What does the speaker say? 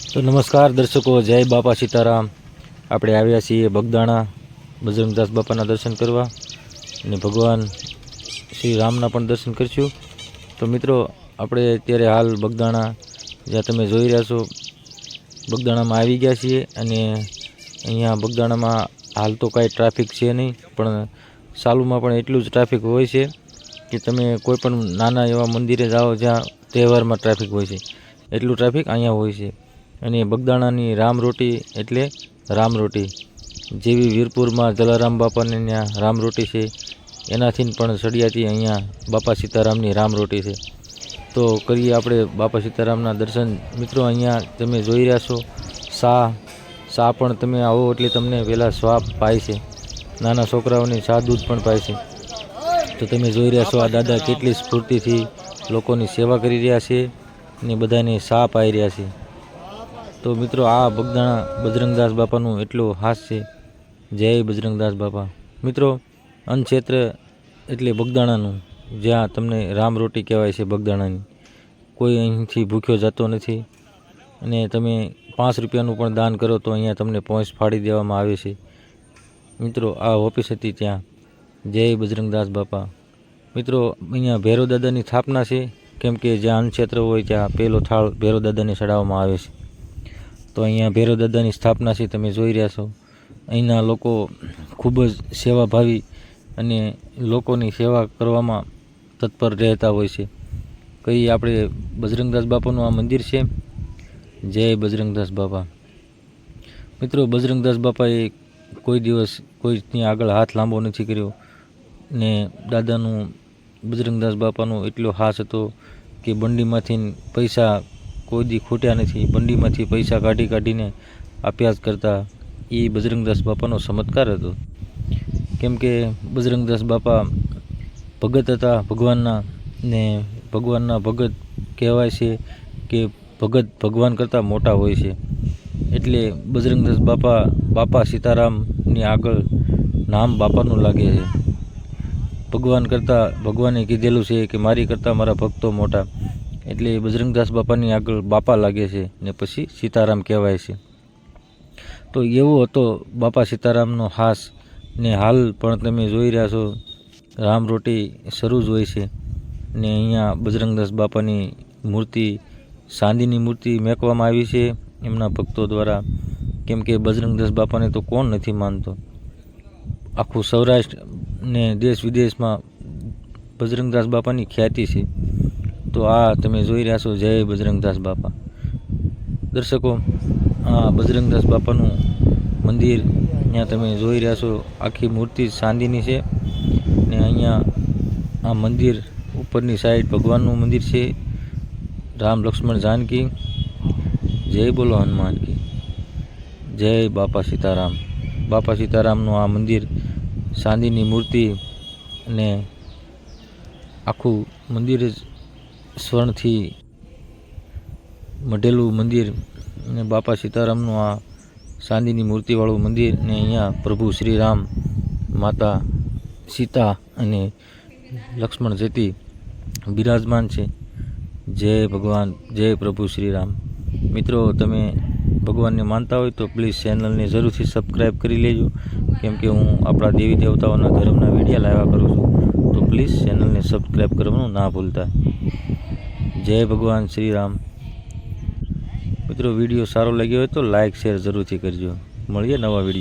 તો નમસ્કાર દર્શકો, જય બાપા સીતારામ। આપણે આવ્યા છીએ બગદાણા બજરંગદાસ બાપાના દર્શન કરવા અને ભગવાન શ્રી રામના પણ દર્શન કરીશું। તો મિત્રો, આપણે અત્યારે હાલ બગદાણા જ્યાં તમે જોઈ રહ્યા છો બગદાણામાં આવી ગયા છીએ અને અહીંયા બગદાણામાં હાલ તો કાંઈ ટ્રાફિક છે નહીં, પણ સાલુમાં પણ એટલું જ ટ્રાફિક હોય છે કે તમે કોઈ પણ નાના એવા મંદિરે જાઓ જ્યાં તહેવારમાં ટ્રાફિક હોય છે એટલું ટ્રાફિક અહીંયા હોય છે। અને બગદાણાની રામ રોટી એટલે રામ રોટી, જેવી વીરપુરમાં જલારામ બાપાને ત્યાં રામ રોટી છે એનાથી પણ સળિયાતી અહીંયા બાપા સીતારામની રામ રોટી છે। તો કરીએ આપણે બાપા સીતારામના દર્શન। મિત્રો, અહીંયા તમે જોઈ રહ્યા છો શા પણ તમે આવો એટલે તમને પહેલાં સ્વાપ પાય છે, નાના છોકરાઓની શા દૂધ પણ પાય છે। તો તમે જોઈ રહ્યા છો આ દાદા કેટલી સ્ફૂર્તિથી લોકોની સેવા કરી રહ્યા છે અને બધાને શા પાઈ રહ્યા છે। તો મિત્રો, આ બગદાણા બજરંગદાસ બાપાનું એટલું હાસ છે। જય બજરંગદાસ બાપા। મિત્રો, અન્નક્ષેત્ર એટલે બગદાણાનું, જ્યાં તમને રામ રોટી કહેવાય છે બગદાણાની। કોઈ અહીંથી ભૂખ્યો જતો નથી અને તમે 5 રૂપિયાનું પણ દાન કરો તો અહીંયા તમને પહોંચ ફાડી દેવામાં આવે છે। મિત્રો, આ ઓફિસ હતી ત્યાં। જય બજરંગદાસ બાપા। મિત્રો, અહીંયા ભૈરવ દાદાની સ્થાપના છે, કેમ કે જ્યાં અન્નક્ષેત્ર હોય ત્યાં પહેલો થાળ ભૈરવ દાદાને ચડાવવામાં આવે છે। તો અહીંયા ભૈરવ દાદાની સ્થાપના છે, તમે જોઈ રહ્યા છો। અહીંના લોકો ખૂબ જ સેવાભાવી અને લોકોની સેવા કરવામાં તત્પર રહેતા હોય છે। કઈ આપણે બજરંગદાસ બાપાનું આ મંદિર છે। જય બજરંગદાસ બાપા। મિત્રો, બજરંગદાસ બાપાએ કોઈ દિવસ કોઈની આગળ હાથ લાંબો નથી કર્યો ને દાદાનું બજરંગદાસ બાપાનું એટલો હાસ હતો કે બંડીમાંથી પૈસા કોઈ દી ખૂટ્યા નથી, બંડીમાંથી પૈસા કાઢીને આપ્યા જ કરતા। એ બજરંગદાસ બાપાનો ચમત્કાર હતો, કેમ કે બજરંગદાસ બાપા ભગત હતા ભગવાનના, ને ભગવાનના ભગત કહેવાય છે કે ભગત ભગવાન કરતાં મોટા હોય છે। એટલે બજરંગદાસ બાપા સીતારામની આગળ નામ બાપાનું લાગે છે। ભગવાન કરતાં ભગવાને કીધેલું છે કે મારી કરતાં મારા ભક્તો મોટા, એટલે બજરંગદાસ બાપાની આગળ બાપા લાગે છે ને પછી સીતારામ કહેવાય છે। તો એવો હતો બાપા સીતારામનો હાસ ને હાલ પણ તમે જોઈ રહ્યા છો રામ રોટી શરૂ જ હોય છે ને અહીંયા બજરંગદાસ બાપાની મૂર્તિ, ચાંદીની મૂર્તિ મેકવામાં આવી છે એમના ભક્તો દ્વારા, કેમ કે બજરંગદાસ બાપાને તો કોણ નથી માનતો। આખું સૌરાષ્ટ્ર ને દેશ વિદેશમાં બજરંગદાસ બાપાની ખ્યાતિ છે। તો આ તમે જોઈ રહ્યા છો જય બજરંગદાસ બાપા। દર્શકો, આ બજરંગદાસ બાપાનું મંદિર ત્યાં તમે જોઈ રહ્યા છો, આખી મૂર્તિ ચાંદીની છે ને અહીંયા આ મંદિર ઉપરની સાઈડ ભગવાનનું મંદિર છે, રામ લક્ષ્મણ જાનકી। જય બોલો હનુમાન કી જય। બાપા સીતારામ। બાપા સીતારામનું આ મંદિર, ચાંદીની મૂર્તિ અને આખું મંદિર જ સ્વર્ણથી મઢેલું મંદિર અને બાપા સીતારામનું આ ચાંદીની મૂર્તિવાળું મંદિર ને અહીંયા પ્રભુ શ્રી રામ, માતા સીતા અને લક્ષ્મણ જેતી બિરાજમાન છે। જય ભગવાન, જય પ્રભુ શ્રી રામ। મિત્રો, તમે ભગવાનને માનતા હોય તો પ્લીઝ ચેનલને જરૂરથી સબસ્ક્રાઈબ કરી લેજો, કેમ કે હું આપણા દેવી દેવતાઓના ધર્મના વિડીયો લાવ્યા કરું છું, તો પ્લીઝ ચેનલને સબસ્ક્રાઈબ કરવાનું ના ભૂલતા। જય ભગવાન શ્રી રામ। મિત્રો, વિડીયો સારો લાગ્યો હોય તો લાઈક શેર જરૂરથી કરજો। મળીએ નવા વિડીયો।